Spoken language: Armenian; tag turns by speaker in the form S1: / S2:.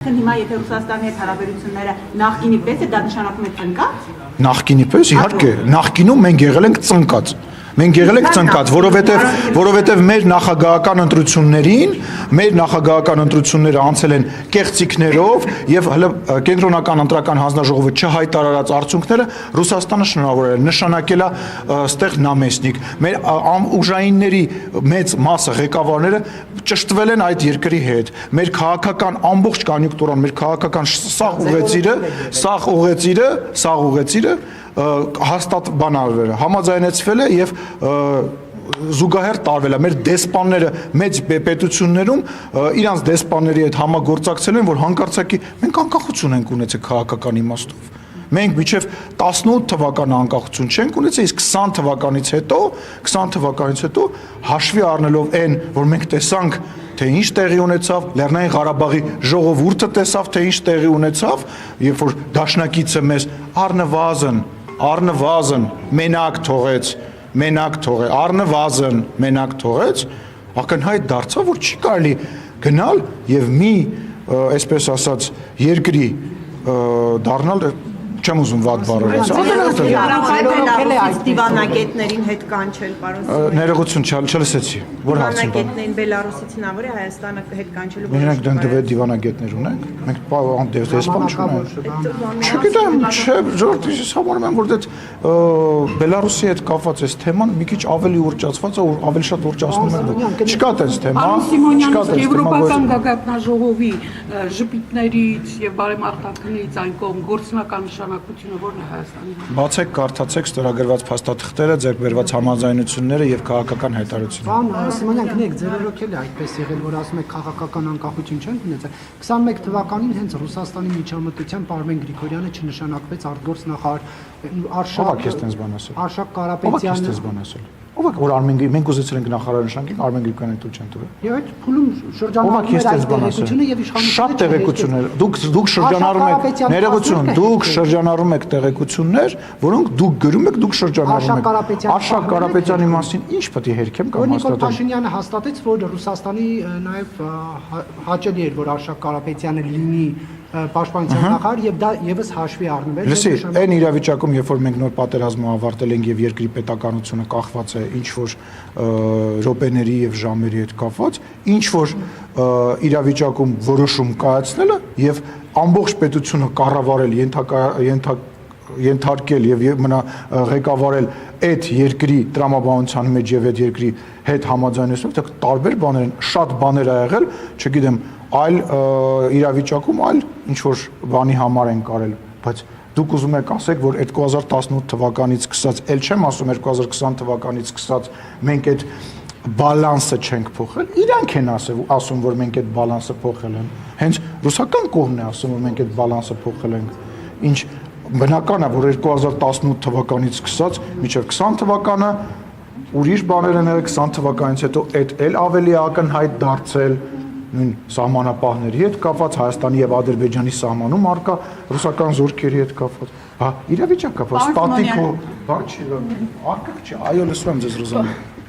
S1: Հիմա եթե Ռուսաստանի հետ հարաբերությունները նախկինի պես է, դա նշանակում է ծնկած։
S2: Նախկինի պես, իհարկե, նախկինում մենք եղել ենք ծնկած։ Մենք եղել ենք ծնկած, որովհետև մեր նախագահական ընտրությունները անցել են կեղծիքներով եւ հələ կենտրոնական ընտրական հանձնաժողովը չհայտարարած արդյունքները Ռուսաստանը շնորհավորել է, նշանակել է ստեղ նամեսնիկ։ Մեր ուժայինների մեծ մասը ղեկավարները ճշտվել են այդ երկրի հետ։ Մեր քաղաքական ամբողջ կոնյունկտուրան, մեր քաղաքական սաղ ուղեծիրը հաստատ բանալվել է, համաձայնեցվել է եւ զուգահեռ տարվել է։ Մեր դեսպանները մեծ պետություններում իրանց դեսպանների հետ համագործակցել են, որ հանկարծակի մենք անկախություն ենք ունեցել քաղաքական իմաստով։ Մենք մինչև 18 թվականը անկախություն չենք ունեցել, իսկ 20 թվականից հետո հաշվի առնելով այն, որ մենք տեսանք, թե ինչ տեղի ունեցավ, Լեռնային Ղարաբաղի ժողովուրդը տեսավ, թե ինչ տեղի ունեցավ, երբ որ դաշնակիցը մեզ առնվազն մենակ թողեց, ակնհայտ դարձավ, որ չի կարելի գնալ եւ մի, այսպես ասած, երկրի դառնալ չեմ ուզում վատ բառեր
S1: դիվանագետներին հետ կանչել, պարոն
S2: ներողություն չլսեցի, որ հարցին բան։
S1: Դիվանագետներին Բելարուսից հնարավոր է Հայաստանը հետ կանչելու։
S2: Մենք դանդվե դիվանագետներ ունենք, մենք դեսպան չունենք։ Չգիտեմ, չէ, ժողովուրդ, ես համարում եմ, որ դա Բելարուսի հետ կապված է թեման մի քիչ ավելի ուռճացված է, ավելի շատ ուռճացնում են։ Չկա տես թեմա, չկա տես թեմա։
S3: Եվրոպական գագաթնաժողովի ժպիտներից եւ բարեմաղթանքներից այն կողմ գործնական նշանակությունը որն է Հայաստանի համար։
S2: Բացեք, կարդացեք ստորագրված փաստաթղթերը, ձեռք բերված համաձայնությունները եւ քաղաքական հայտարարությունները։
S4: Պարոն Սիմոնյան, գնեք, ձեր օրոքել է այդպես եղել, որ ասում եք քաղաքական անկախություն չեն ունեցել։ 21 թվականին հենց Ռուսաստանի միջամտությամբ Արմեն Գրիգորյանը չնշանակվեց արտգործնախարար Արշակ Կարապետյանը։
S2: Ով է որ մենք ուզեցել ենք նախարար նշանակենք, Արմեն Գրիգորյանը դու չեն տվել։
S4: Եվ այդ փուլում շրջանառվում էր այդ տեղեկությունը եւ իշխանությունը
S2: շատ տեղեկություններ, դուք շրջանառում եք տեղեկություններ, որոնք դուք գրում եք, դուք շրջանառում եք։ Արշակ Կարապետյանի մասին ինչ պետք է հերքեմ կամ
S4: հաստատեմ։ Փաշինյանը հաստատեց, որ Ռուսաստանի նաեւ հաճելի էր, որ Արշակ Կարապետյանը լինի պաշտպանության նախարար եւ դա եւս հաշվի առնվեր։
S2: Լսի, այն իրավիճակում, երբ որ մենք նոր պատերազմը ավարտել ենք եւ երկրի պետականությունը կախված է ինչ որ րոպեների եւ ժամերի հետ կապված, ինչ որ իրավիճակում որոշում կայացնելը եւ ամբողջ պետությունը կառավարել, ենթարկել եւ մնա ղեկավարել այդ երկրի տրամաբանության մեջ եւ այդ երկրի հետ համաձայնեցնով, դա տարբեր բաներ են, շատ բաներ ա եղել, չգիտեմ, այլ իրավիճակում այլ ինչ որ բանի համար են կարել, բայց դուք ուզում եք ասեք, որ 2018 թվականից սկսած, ել չեմ ասում 2020 թվականից սկսած մենք այդ բալանսը չենք փոխել, իրանք են ասում, որ մենք այդ բալանսը փոխել են, հենց ռուսական կողմն է ասում, որ մենք այդ բալանսը փոխել ենք, ինչ բնական է, որ 2018 թվականից սկսած մինչև 20 թվականը ուրիշ բաներ են եղել, 20 թվականից հետո այդ էլ ավելի ակնհայտ դարձել նույն սահմանապահների հետ կապված, Հայաստանի եւ Ադրբեջանի սահմանում արկա ռուսական զորքերի հետ կապված։ Հա, իրավիճակ կապված, ստատիկ, բա չի, արկա չի, այո, լսում եմ ձեզ Ռոզալիա։